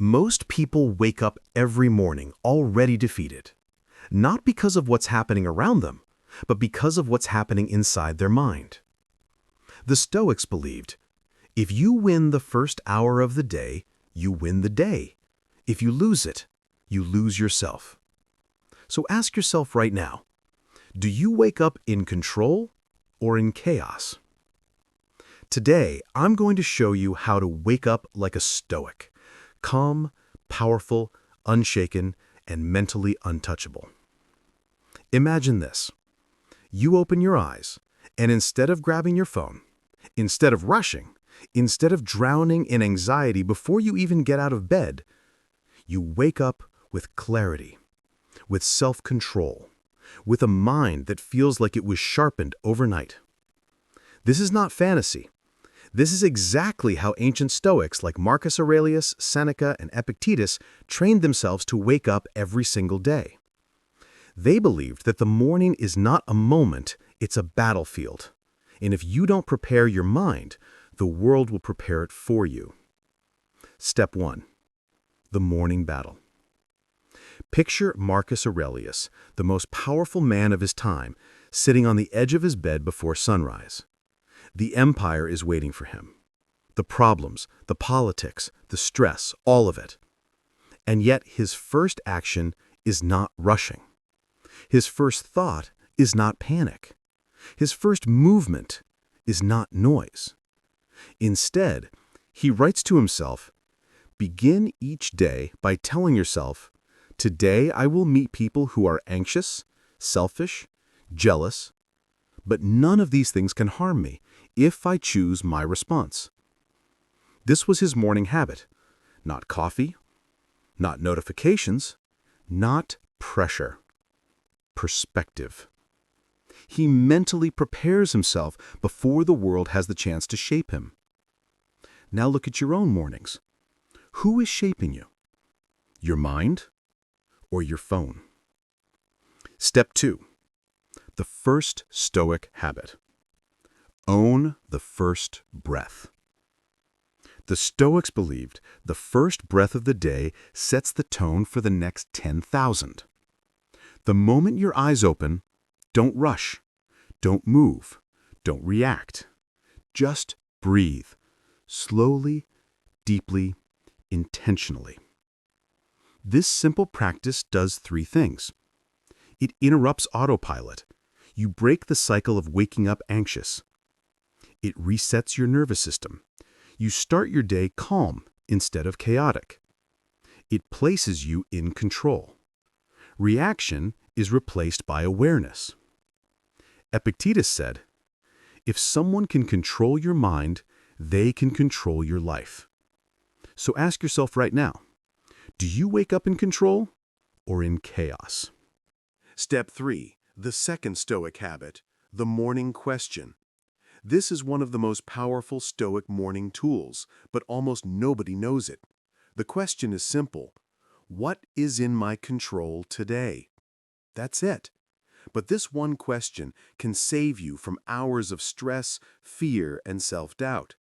Most people wake up every morning already defeated, not because of what's happening around them, but because of what's happening inside their mind. The Stoics believed, if you win the first hour of the day, you win the day. If you lose it, you lose yourself. So ask yourself right now, do you wake up in control or in chaos? Today, I'm going to show you how to wake up like a Stoic, calm, powerful, unshaken, and mentally untouchable. Imagine this. You open your eyes, and instead of grabbing your phone, instead of rushing, instead of drowning in anxiety before you even get out of bed, you wake up with clarity, with self-control, with a mind that feels like it was sharpened overnight. This is not fantasy. This is exactly how ancient Stoics like Marcus Aurelius, Seneca, and Epictetus trained themselves to wake up every single day. They believed that the morning is not a moment, it's a battlefield. And if you don't prepare your mind, the world will prepare it for you. Step 1. The morning battle. Picture Marcus Aurelius, the most powerful man of his time, sitting on the edge of his bed before sunrise. The empire is waiting for him. The problems, the politics, the stress, all of it. And yet his first action is not rushing. His first thought is not panic. His first movement is not noise. Instead, he writes to himself, begin each day by telling yourself, today I will meet people who are anxious, selfish, jealous, but none of these things can harm me if I choose my response. This was his morning habit. Not coffee, not notifications, not pressure. Perspective. He mentally prepares himself before the world has the chance to shape him. Now look at your own mornings. Who is shaping you? Your mind or your phone? Step 2. The first Stoic habit. Own the first breath. The Stoics believed the first breath of the day sets the tone for the next 10,000. The moment your eyes open, don't rush, don't move, don't react. Just breathe, slowly, deeply, intentionally. This simple practice does 3 things. It interrupts autopilot. You break the cycle of waking up anxious. It resets your nervous system. You start your day calm instead of chaotic. It places you in control. Reaction is replaced by awareness. Epictetus said, if someone can control your mind, they can control your life. So ask yourself right now, do you wake up in control or in chaos? Step 3. The second Stoic habit, the morning question. This is one of the most powerful Stoic morning tools, but almost nobody knows it. The question is simple. What is in my control today? That's it. But this one question can save you from hours of stress, fear, and self-doubt.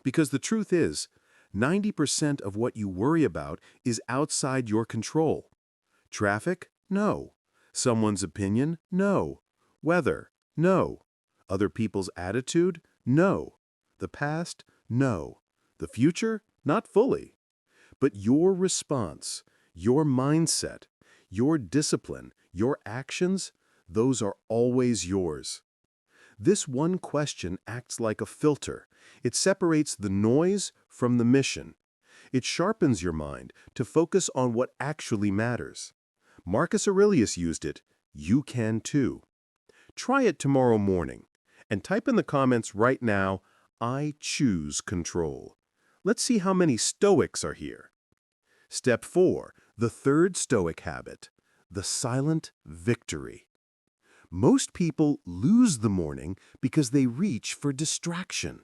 Because the truth is, 90% of what you worry about is outside your control. Traffic? No. Someone's opinion? No. Weather? No. Other people's attitude? No. The past? No. The future? Not fully. But your response, your mindset, your discipline, your actions, those are always yours. This one question acts like a filter. It separates the noise from the mission. It sharpens your mind to focus on what actually matters. Marcus Aurelius used it. You can too. Try it tomorrow morning and type in the comments right now, I choose control. Let's see how many Stoics are here. Step 4. The third Stoic habit, the silent victory. Most people lose the morning because they reach for distraction.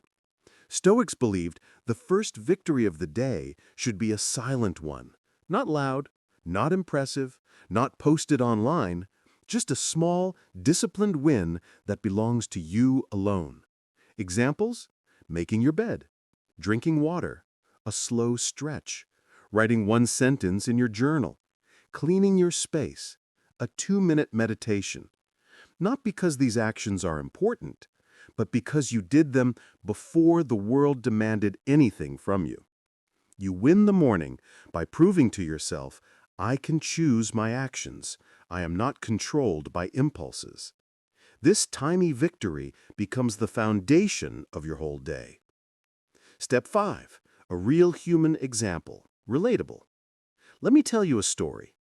Stoics believed the first victory of the day should be a silent one. Not loud, not impressive, not posted online, just a small, disciplined win that belongs to you alone. Examples? Making your bed, drinking water, a slow stretch, writing one sentence in your journal, cleaning your space, a 2-minute meditation. Not because these actions are important, but because you did them before the world demanded anything from you. You win the morning by proving to yourself, I can choose my actions. I am not controlled by impulses. This tiny victory becomes the foundation of your whole day. Step 5. A real human example. Relatable. Let me tell you a story.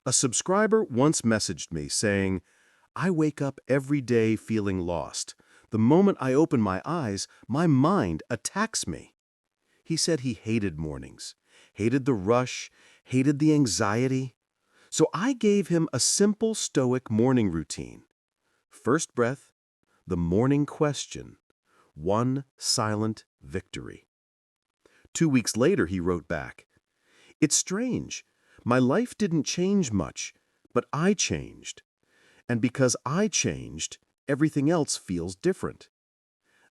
A subscriber once messaged me saying, I wake up every day feeling lost. The moment I open my eyes, my mind attacks me. He said he hated mornings, hated the rush, hated the anxiety. So I gave him a simple Stoic morning routine. First breath, the morning question, one silent victory. 2 weeks later, he wrote back, It's strange. My life didn't change much, but I changed. And because I changed, everything else feels different.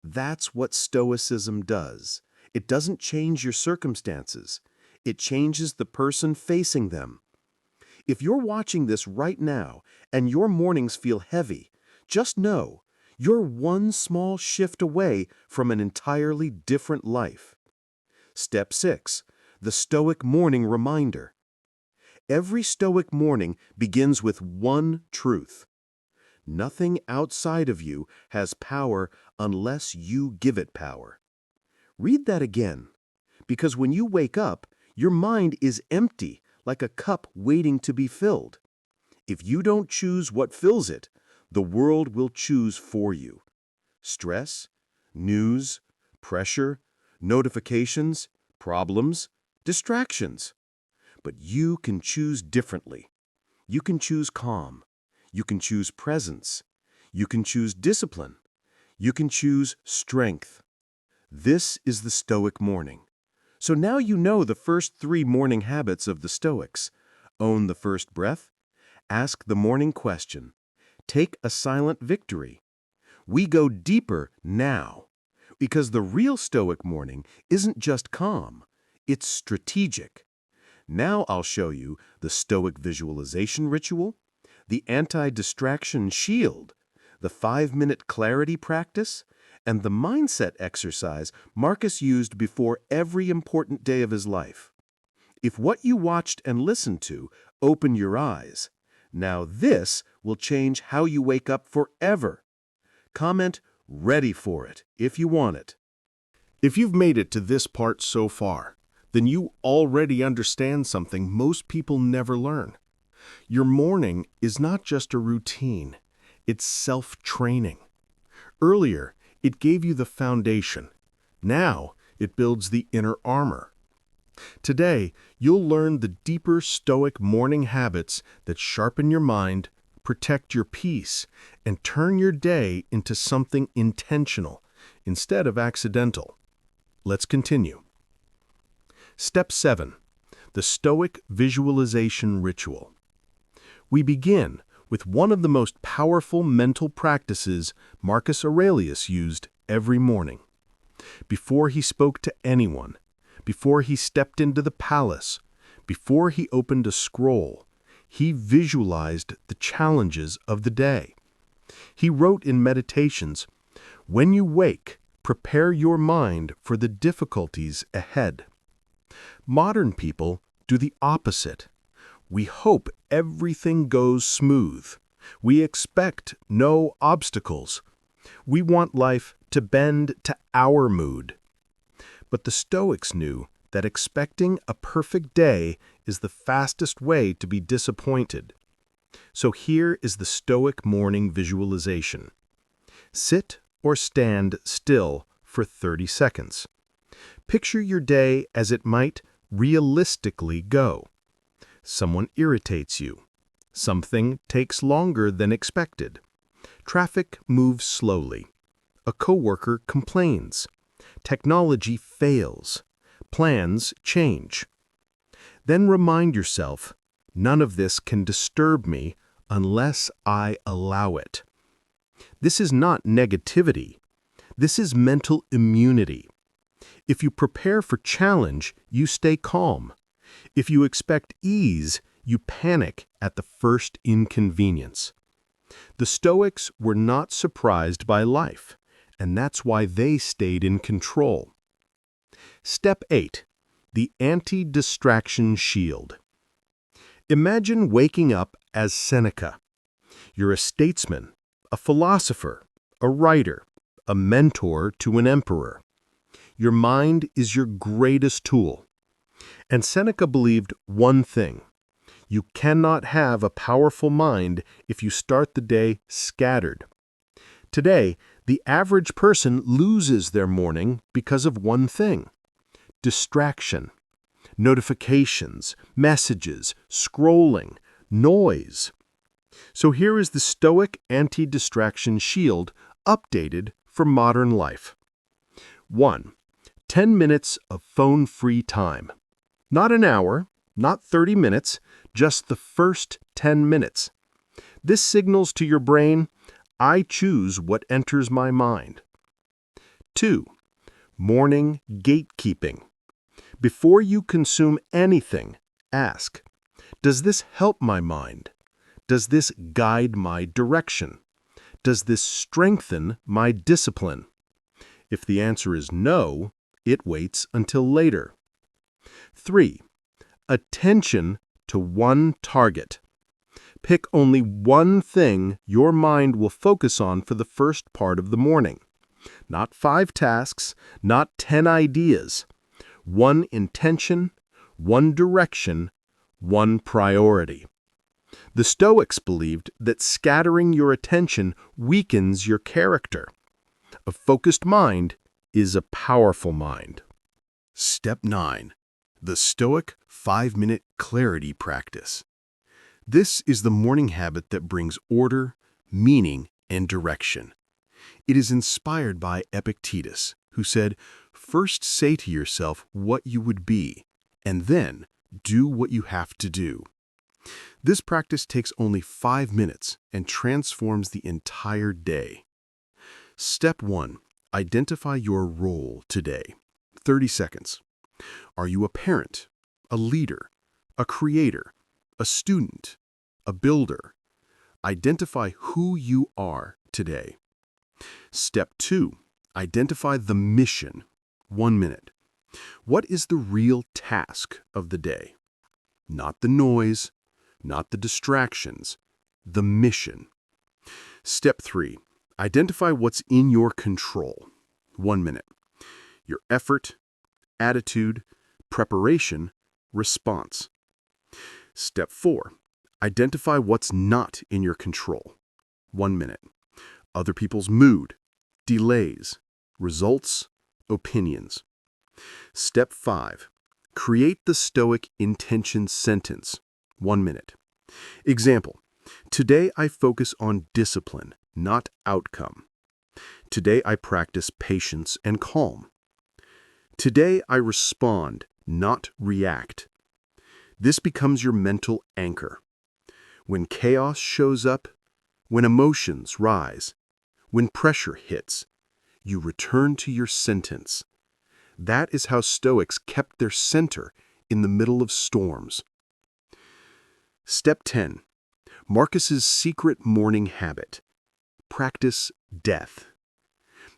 That's what Stoicism does. It doesn't change your circumstances. It changes the person facing them. If you're watching this right now and your mornings feel heavy, just know you're one small shift away from an entirely different life. Step 6. The Stoic morning reminder. Every Stoic morning begins with one truth. Nothing outside of you has power unless you give it power. Read that again, because when you wake up, your mind is empty, like a cup waiting to be filled. If you don't choose what fills it, the world will choose for you. Stress, news, pressure, notifications, problems, distractions. But you can choose differently. You can choose calm. You can choose presence. You can choose discipline. You can choose strength. This is the Stoic morning. So now you know the first 3 morning habits of the Stoics. Own the first breath. Ask the morning question. Take a silent victory. We go deeper now, because the real Stoic morning isn't just calm, it's strategic. Now I'll show you the Stoic visualization ritual, the anti-distraction shield, the 5-minute clarity practice, and the mindset exercise Marcus used before every important day of his life. If what you watched and listened to opened your eyes, now this will change how you wake up forever. Comment ready for it if you want it. If you've made it to this part so far, then you already understand something most people never learn. Your morning is not just a routine, it's self-training. Earlier, it gave you the foundation. Now, it builds the inner armor. Today, you'll learn the deeper Stoic morning habits that sharpen your mind, protect your peace, and turn your day into something intentional instead of accidental. Let's continue. Step 7. The Stoic visualization ritual. We begin with one of the most powerful mental practices Marcus Aurelius used every morning. Before he spoke to anyone, before he stepped into the palace, before he opened a scroll, he visualized the challenges of the day. He wrote in Meditations, "When you wake, prepare your mind for the difficulties ahead." Modern people do the opposite. We hope everything goes smooth. We expect no obstacles. We want life to bend to our mood. But the Stoics knew that expecting a perfect day is the fastest way to be disappointed. So here is the Stoic morning visualization. Sit or stand still for 30 seconds. Picture your day as it might realistically go. Someone irritates you. Something takes longer than expected. Traffic moves slowly. A coworker complains. Technology fails. Plans change. Then remind yourself, none of this can disturb me unless I allow it. This is not negativity. This is mental immunity. If you prepare for challenge, you stay calm. If you expect ease, you panic at the first inconvenience. The Stoics were not surprised by life, and that's why they stayed in control. Step 8. The anti-distraction shield. Imagine waking up as Seneca. You're a statesman, a philosopher, a writer, a mentor to an emperor. Your mind is your greatest tool. And Seneca believed one thing: you cannot have a powerful mind if you start the day scattered. Today, the average person loses their morning because of one thing: distraction. Notifications, messages, scrolling, noise. So here is the Stoic anti-distraction shield updated for modern life. 1. 10 minutes of phone-free time. Not an hour, not 30 minutes, just the first 10 minutes. This signals to your brain, I choose what enters my mind. 2. Morning gatekeeping. Before you consume anything, ask, does this help my mind? Does this guide my direction? Does this strengthen my discipline? If the answer is no, it waits until later. 3. Attention to one target. Pick only one thing your mind will focus on for the first part of the morning. Not 5 tasks, not 10 ideas. One intention, one direction, one priority. The Stoics believed that scattering your attention weakens your character. A focused mind is a powerful mind. Step 9. The Stoic 5-minute clarity practice. This is the morning habit that brings order, meaning, and direction. It is inspired by Epictetus, who said, first say to yourself what you would be, and then do what you have to do. This practice takes only 5 minutes and transforms the entire day. Step 1. Identify your role today. 30 seconds. Are you a parent, a leader, a creator, a student, a builder? Identify who you are today. Step 2. Identify the mission. 1 minute. What is the real task of the day? Not the noise, not the distractions, the mission. Step 3. Identify what's in your control. 1 minute. Your effort, attitude, preparation, response. Step 4. Identify what's not in your control. 1 minute. Other people's mood, delays, results, opinions. Step 5. Create the Stoic intention sentence. 1 minute. Example: today I focus on discipline, not outcome. Today I practice patience and calm. Today I respond, not react. This becomes your mental anchor. When chaos shows up, when emotions rise, when pressure hits, you return to your sentence. That is how Stoics kept their center in the middle of storms. Step 10. Marcus's secret morning habit. Practice death.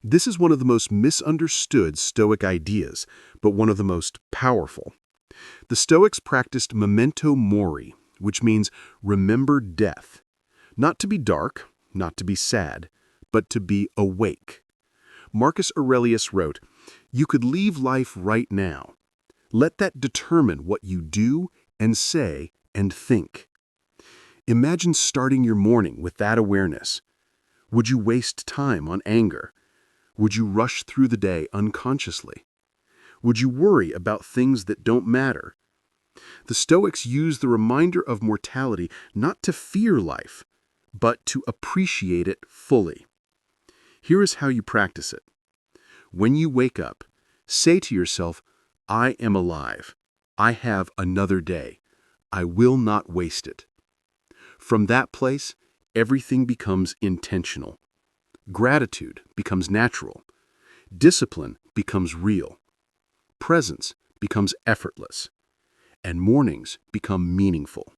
This is one of the most misunderstood Stoic ideas, but one of the most powerful. The Stoics practiced memento mori, which means remember death. Not to be dark, not to be sad, but to be awake. Marcus Aurelius wrote, "You could leave life right now. Let that determine what you do and say and think." Imagine starting your morning with that awareness. Would you waste time on anger? Would you rush through the day unconsciously? Would you worry about things that don't matter? The Stoics used the reminder of mortality not to fear life, but to appreciate it fully. Here is how you practice it. When you wake up, say to yourself, I am alive. I have another day. I will not waste it. From that place, everything becomes intentional. Gratitude becomes natural. Discipline becomes real. Presence becomes effortless. and mornings become meaningful.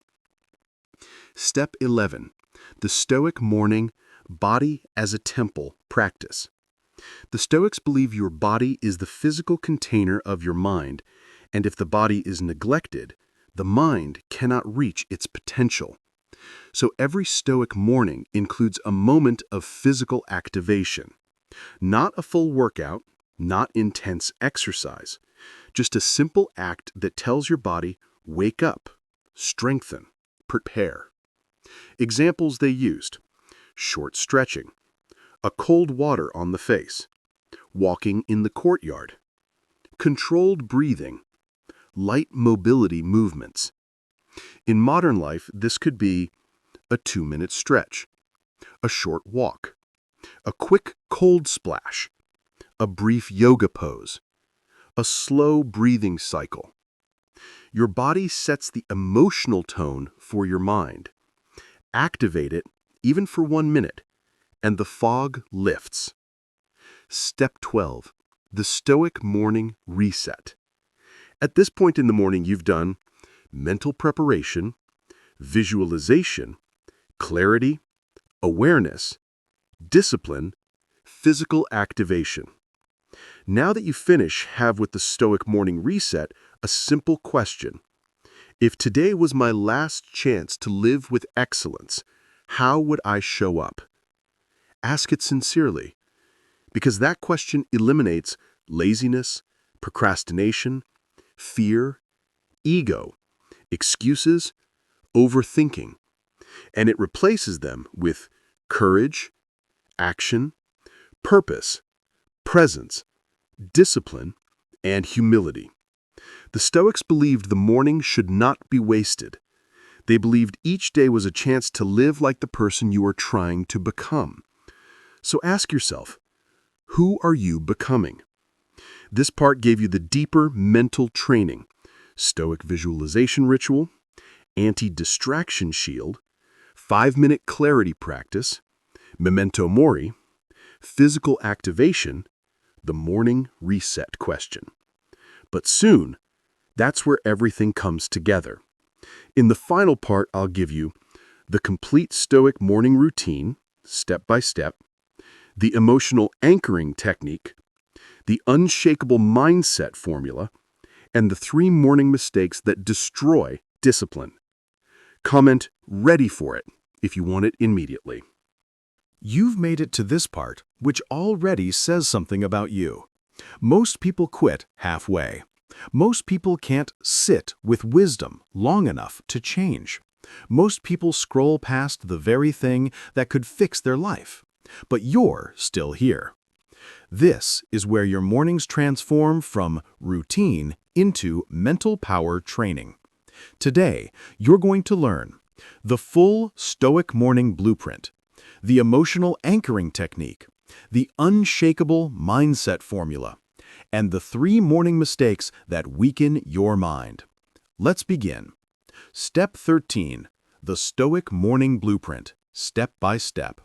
Step 11. The Stoic morning body as a temple practice. The Stoics believe your body is the physical container of your mind, and if the body is neglected, the mind cannot reach its potential. So every Stoic morning includes a moment of physical activation. Not a full workout, not intense exercise, just a simple act that tells your body, wake up, strengthen, prepare. Examples they used: short stretching, a cold water on the face, walking in the courtyard, controlled breathing, light mobility movements. In modern life, this could be a 2-minute stretch, a short walk, a quick cold splash, a brief yoga pose, a slow breathing cycle. Your body sets the emotional tone for your mind. Activate it, even for 1 minute, and the fog lifts. Step 12. The Stoic morning reset. At this point in the morning, you've done mental preparation, visualization, clarity, awareness, discipline, physical activation. Now that you finish, have with the Stoic morning reset a simple question. If today was my last chance to live with excellence, how would I show up? Ask it sincerely, because that question eliminates laziness, procrastination, fear, ego, excuses, overthinking, and it replaces them with courage, action, purpose, presence, discipline, and humility. The Stoics believed the morning should not be wasted. They believed each day was a chance to live like the person you are trying to become. So ask yourself, who are you becoming? This part gave you the deeper mental training: Stoic visualization ritual, anti-distraction shield, 5-minute clarity practice, memento mori, physical activation, the morning reset question. But soon, that's where everything comes together. In the final part, I'll give you the complete Stoic morning routine, step by step, the emotional anchoring technique, the unshakable mindset formula, and the 3 morning mistakes that destroy discipline. Comment "ready for it" if you want it immediately. You've made it to this part, which already says something about you. Most people quit halfway. Most people can't sit with wisdom long enough to change. Most people scroll past the very thing that could fix their life. But you're still here. This is where your mornings transform from routine into mental power training. Today, you're going to learn the full Stoic morning blueprint, the emotional anchoring technique, the unshakable mindset formula, and the 3 morning mistakes that weaken your mind. Let's begin. Step 13, the Stoic morning blueprint, step by step.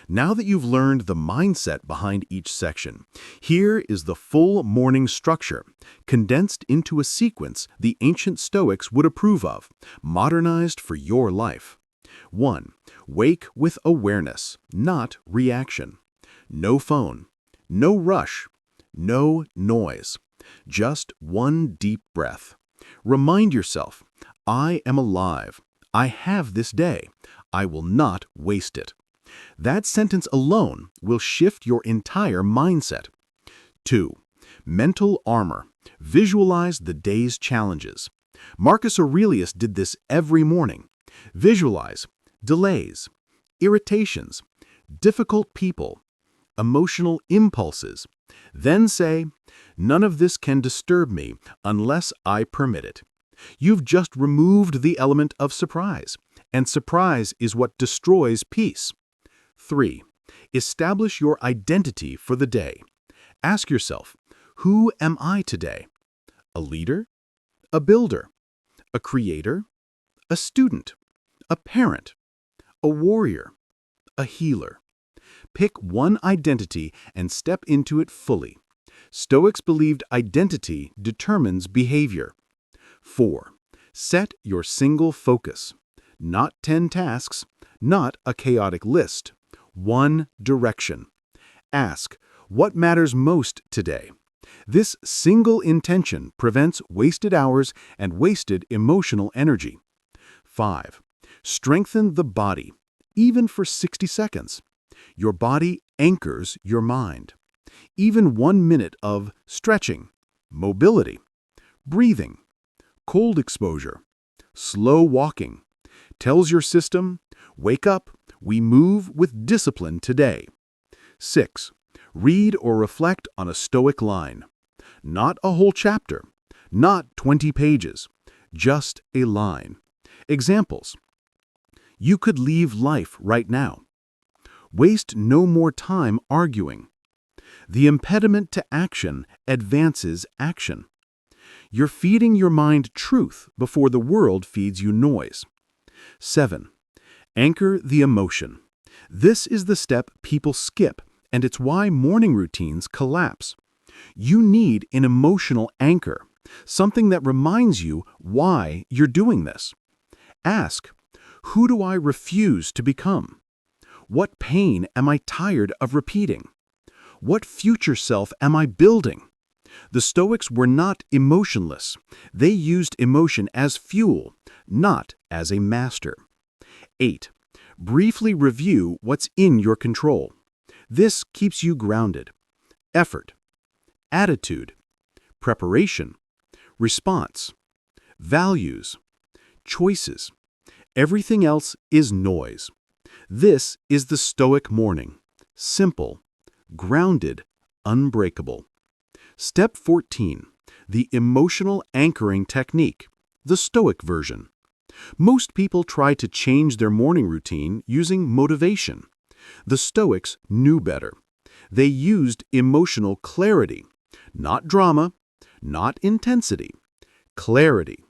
Now that you've learned the mindset behind each section, here is the full morning structure, condensed into a sequence the ancient Stoics would approve of, modernized for your life. 1. Wake with awareness, not reaction. No phone, no rush, no noise. Just 1 deep breath. Remind yourself, I am alive. I have this day. I will not waste it. That sentence alone will shift your entire mindset. 2. Mental armor. Visualize the day's challenges. Marcus Aurelius did this every morning. Visualize delays, irritations, difficult people, emotional impulses. Then say, none of this can disturb me unless I permit it. You've just removed the element of surprise, and surprise is what destroys peace. 3. Establish your identity for the day. Ask yourself, who am I today? A leader? A builder? A creator? A student? A parent? A warrior? A healer? Pick one identity and step into it fully. Stoics believed identity determines behavior. 4. Set your single focus. Not 10 tasks, not a chaotic list. One direction. Ask, what matters most today? This single intention prevents wasted hours and wasted emotional energy. 5. Strengthen the body, even for 60 seconds. Your body anchors your mind. Even 1 minute of stretching, mobility, breathing, cold exposure, slow walking tells your system, wake up, we move with discipline today. 6. Read or reflect on a Stoic line. Not a whole chapter, not 20 pages, just a line. Examples. You could leave life right now. Waste no more time arguing. The impediment to action advances action. You're feeding your mind truth before the world feeds you noise. 7. Anchor the emotion. This is the step people skip, and it's why morning routines collapse. You need an emotional anchor, something that reminds you why you're doing this. Ask, who do I refuse to become? What pain am I tired of repeating? What future self am I building? The Stoics were not emotionless. They used emotion as fuel, not as a master. 8. Briefly review what's in your control. This keeps you grounded. Effort, attitude, preparation, response, values, choices. Everything else is noise. This is the Stoic morning. Simple, grounded, unbreakable. Step 14. The emotional anchoring technique, the Stoic version. Most people try to change their morning routine using motivation. The Stoics knew better. They used emotional clarity, not drama, not intensity, clarity.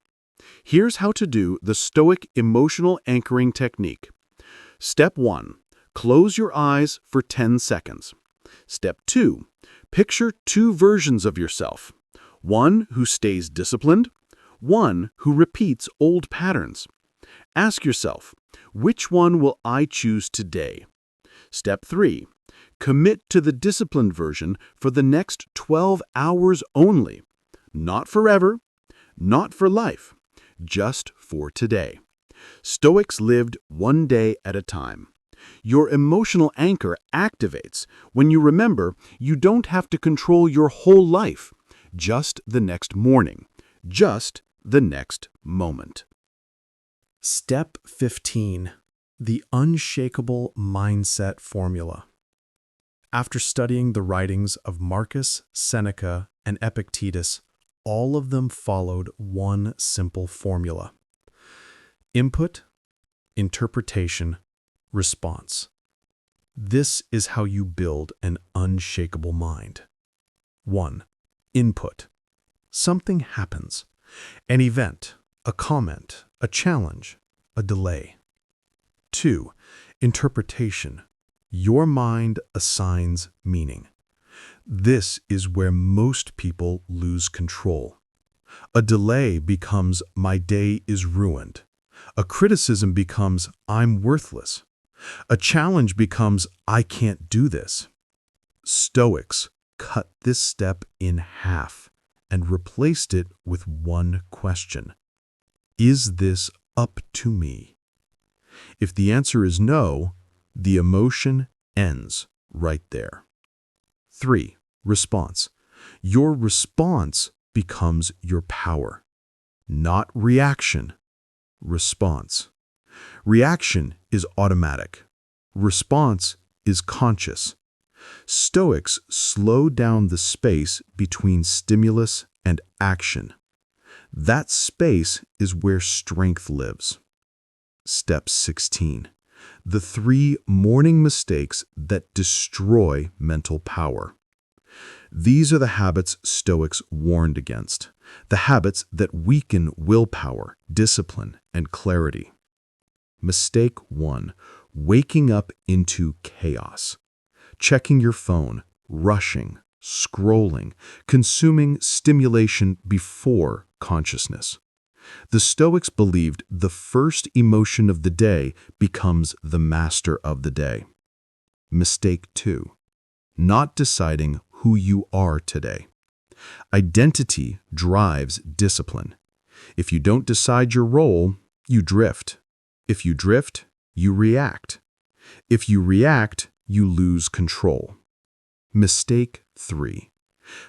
Here's how to do the Stoic emotional anchoring technique. Step 1. Close your eyes for 10 seconds. Step 2. Picture 2 versions of yourself. One who stays disciplined, one who repeats old patterns. Ask yourself, which one will I choose today? Step 3. Commit to the disciplined version for the next 12 hours only. Not forever, not for life, just for today. Stoics lived one day at a time. Your emotional anchor activates when you remember you don't have to control your whole life, just the next morning, just the next moment. Step 15. The Unshakable Mindset Formula. After studying the writings of Marcus, Seneca, and Epictetus, all of them followed one simple formula. Input, interpretation, response. This is how you build an unshakable mind. 1. Input. Something happens. An event, a comment, a challenge, a delay. 2. Interpretation. Your mind assigns meaning. This is where most people lose control. A delay becomes my day is ruined. A criticism becomes I'm worthless. A challenge becomes I can't do this. Stoics cut this step in half and replaced it with one question. Is this up to me? If the answer is no, the emotion ends right there. 3. Response. Your response becomes your power. Not reaction. Response. Reaction is automatic. Response is conscious. Stoics slow down the space between stimulus and action. That space is where strength lives. Step 16. The 3 morning mistakes that destroy mental power. These are the habits Stoics warned against, the habits that weaken willpower, discipline, and clarity. Mistake 1. Waking up into chaos. Checking your phone, rushing, scrolling, consuming stimulation before consciousness. The Stoics believed the first emotion of the day becomes the master of the day. Mistake 2. Not deciding who you are today. Identity drives discipline. If you don't decide your role, you drift. If you drift, you react. If you react, you lose control. Mistake 3.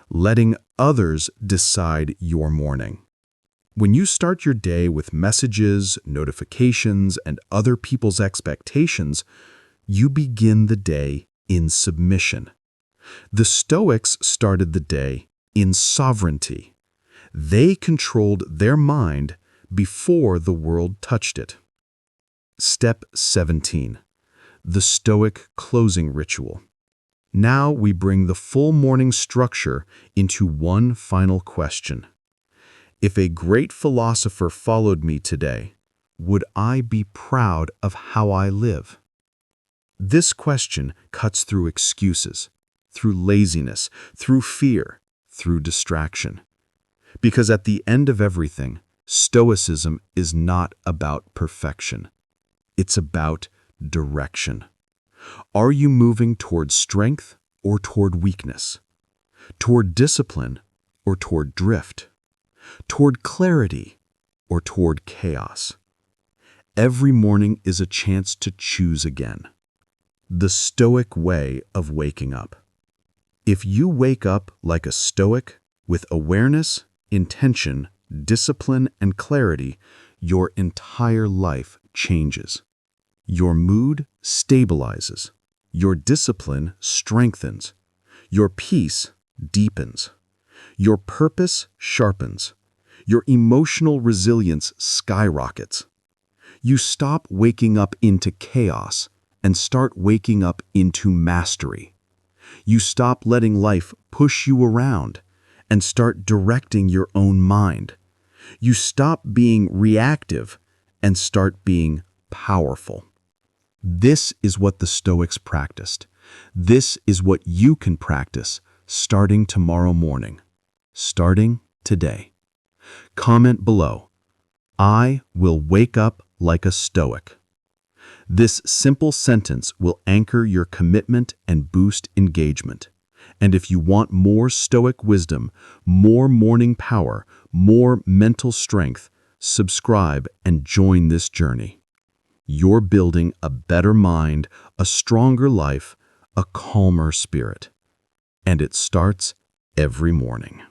Letting others decide your morning. When you start your day with messages, notifications, and other people's expectations, you begin the day in submission. The Stoics started the day in sovereignty. They controlled their mind before the world touched it. Step 17. The Stoic closing ritual. Now we bring the full morning structure into one final question. If a great philosopher followed me today, would I be proud of how I live? This question cuts through excuses, through laziness, through fear, through distraction. Because at the end of everything, Stoicism is not about perfection. It's about direction. Are you moving toward strength or toward weakness? Toward discipline or toward drift? Toward clarity or toward chaos? Every morning is a chance to choose again. The Stoic way of waking up. If you wake up like a Stoic, with awareness, intention, discipline, and clarity, your entire life changes. Your mood stabilizes. Your discipline strengthens. Your peace deepens. Your purpose sharpens. Your emotional resilience skyrockets. You stop waking up into chaos and start waking up into mastery. You stop letting life push you around and start directing your own mind. You stop being reactive and start being powerful. This is what the Stoics practiced. This is what you can practice starting tomorrow morning, starting today. Comment below. I will wake up like a Stoic. This simple sentence will anchor your commitment and boost engagement. And if you want more Stoic wisdom, more morning power, more mental strength, subscribe and join this journey. You're building a better mind, a stronger life, a calmer spirit. And it starts every morning.